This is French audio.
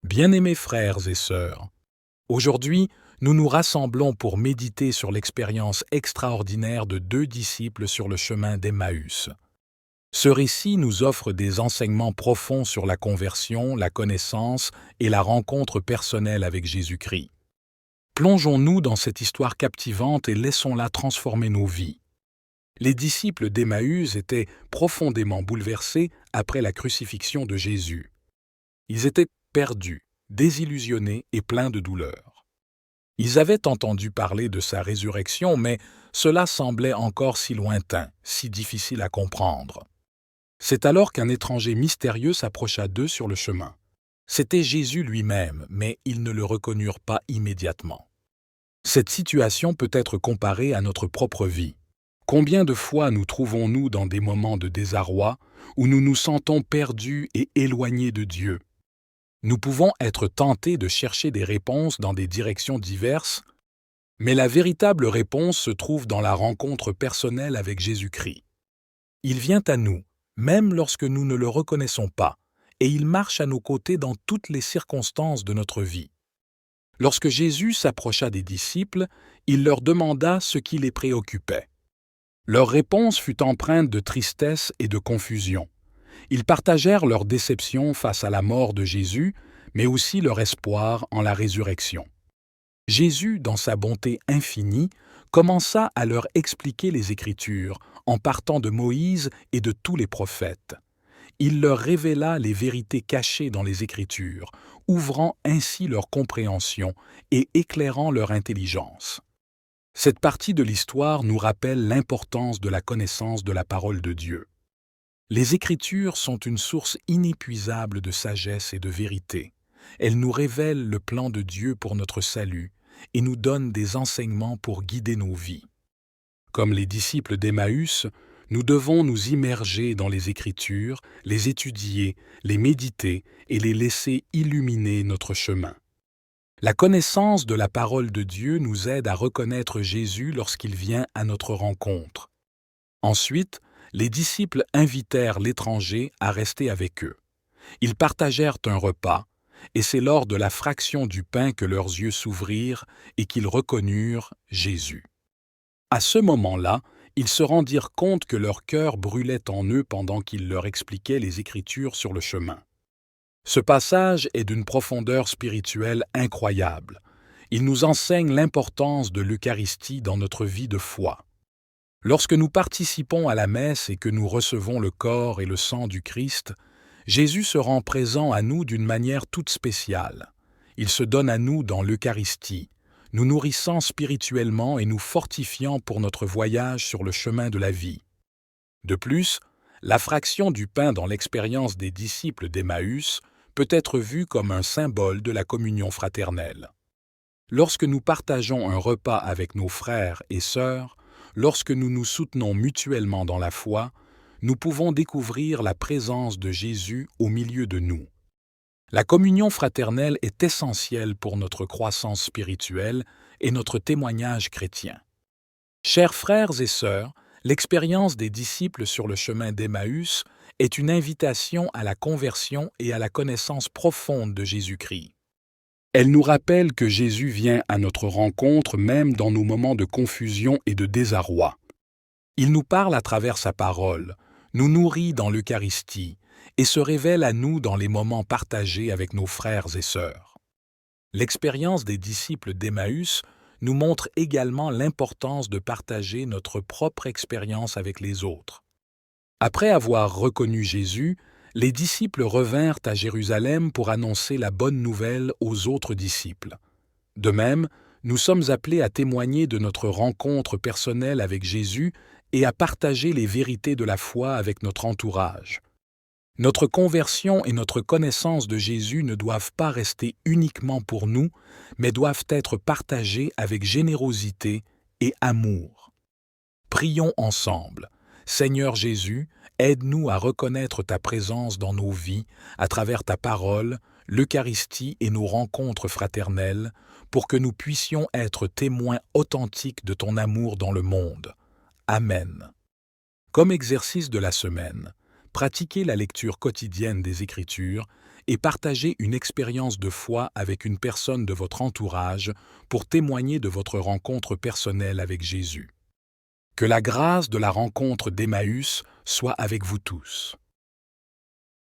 Bien-aimés frères et sœurs, aujourd'hui, nous nous rassemblons pour méditer sur l'expérience extraordinaire de deux disciples sur le chemin d'Emmaüs. Ce récit nous offre des enseignements profonds sur la conversion, la connaissance et la rencontre personnelle avec Jésus-Christ. Plongeons-nous dans cette histoire captivante et laissons-la transformer nos vies. Les disciples d'Emmaüs étaient profondément bouleversés après la crucifixion de Jésus. Ils étaient perdus, désillusionnés et pleins de douleur. Ils avaient entendu parler de sa résurrection, mais cela semblait encore si lointain, si difficile à comprendre. C'est alors qu'un étranger mystérieux s'approcha d'eux sur le chemin. C'était Jésus lui-même, mais ils ne le reconnurent pas immédiatement. Cette situation peut être comparée à notre propre vie. Combien de fois nous trouvons-nous dans des moments de désarroi où nous nous sentons perdus et éloignés de Dieu? Nous pouvons être tentés de chercher des réponses dans des directions diverses, mais la véritable réponse se trouve dans la rencontre personnelle avec Jésus-Christ. Il vient à nous, même lorsque nous ne le reconnaissons pas, et il marche à nos côtés dans toutes les circonstances de notre vie. Lorsque Jésus s'approcha des disciples, il leur demanda ce qui les préoccupait. Leur réponse fut empreinte de tristesse et de confusion. Ils partagèrent leur déception face à la mort de Jésus, mais aussi leur espoir en la résurrection. Jésus, dans sa bonté infinie, commença à leur expliquer les Écritures, en partant de Moïse et de tous les prophètes. Il leur révéla les vérités cachées dans les Écritures, ouvrant ainsi leur compréhension et éclairant leur intelligence. Cette partie de l'histoire nous rappelle l'importance de la connaissance de la parole de Dieu. Les Écritures sont une source inépuisable de sagesse et de vérité. Elles nous révèlent le plan de Dieu pour notre salut et nous donnent des enseignements pour guider nos vies. Comme les disciples d'Emmaüs, nous devons nous immerger dans les Écritures, les étudier, les méditer et les laisser illuminer notre chemin. La connaissance de la parole de Dieu nous aide à reconnaître Jésus lorsqu'il vient à notre rencontre. Ensuite, les disciples invitèrent l'étranger à rester avec eux. Ils partagèrent un repas, et c'est lors de la fraction du pain que leurs yeux s'ouvrirent et qu'ils reconnurent Jésus. À ce moment-là, ils se rendirent compte que leur cœur brûlait en eux pendant qu'il leur expliquait les Écritures sur le chemin. Ce passage est d'une profondeur spirituelle incroyable. Il nous enseigne l'importance de l'Eucharistie dans notre vie de foi. Lorsque nous participons à la messe et que nous recevons le corps et le sang du Christ, Jésus se rend présent à nous d'une manière toute spéciale. Il se donne à nous dans l'Eucharistie, nous nourrissant spirituellement et nous fortifiant pour notre voyage sur le chemin de la vie. De plus, la fraction du pain dans l'expérience des disciples d'Emmaüs peut être vue comme un symbole de la communion fraternelle. Lorsque nous partageons un repas avec nos frères et sœurs, lorsque nous nous soutenons mutuellement dans la foi, nous pouvons découvrir la présence de Jésus au milieu de nous. La communion fraternelle est essentielle pour notre croissance spirituelle et notre témoignage chrétien. Chers frères et sœurs, l'expérience des disciples sur le chemin d'Emmaüs est une invitation à la conversion et à la connaissance profonde de Jésus-Christ. Elle nous rappelle que Jésus vient à notre rencontre même dans nos moments de confusion et de désarroi. Il nous parle à travers sa parole, nous nourrit dans l'Eucharistie et se révèle à nous dans les moments partagés avec nos frères et sœurs. L'expérience des disciples d'Emmaüs nous montre également l'importance de partager notre propre expérience avec les autres. Après avoir reconnu Jésus, les disciples revinrent à Jérusalem pour annoncer la bonne nouvelle aux autres disciples. De même, nous sommes appelés à témoigner de notre rencontre personnelle avec Jésus et à partager les vérités de la foi avec notre entourage. Notre conversion et notre connaissance de Jésus ne doivent pas rester uniquement pour nous, mais doivent être partagées avec générosité et amour. Prions ensemble. Seigneur Jésus, aide-nous à reconnaître ta présence dans nos vies à travers ta parole, l'Eucharistie et nos rencontres fraternelles, pour que nous puissions être témoins authentiques de ton amour dans le monde. Amen. Comme exercice de la semaine, pratiquez la lecture quotidienne des Écritures et partagez une expérience de foi avec une personne de votre entourage pour témoigner de votre rencontre personnelle avec Jésus. Que la grâce de la rencontre d'Emmaüs soit avec vous tous.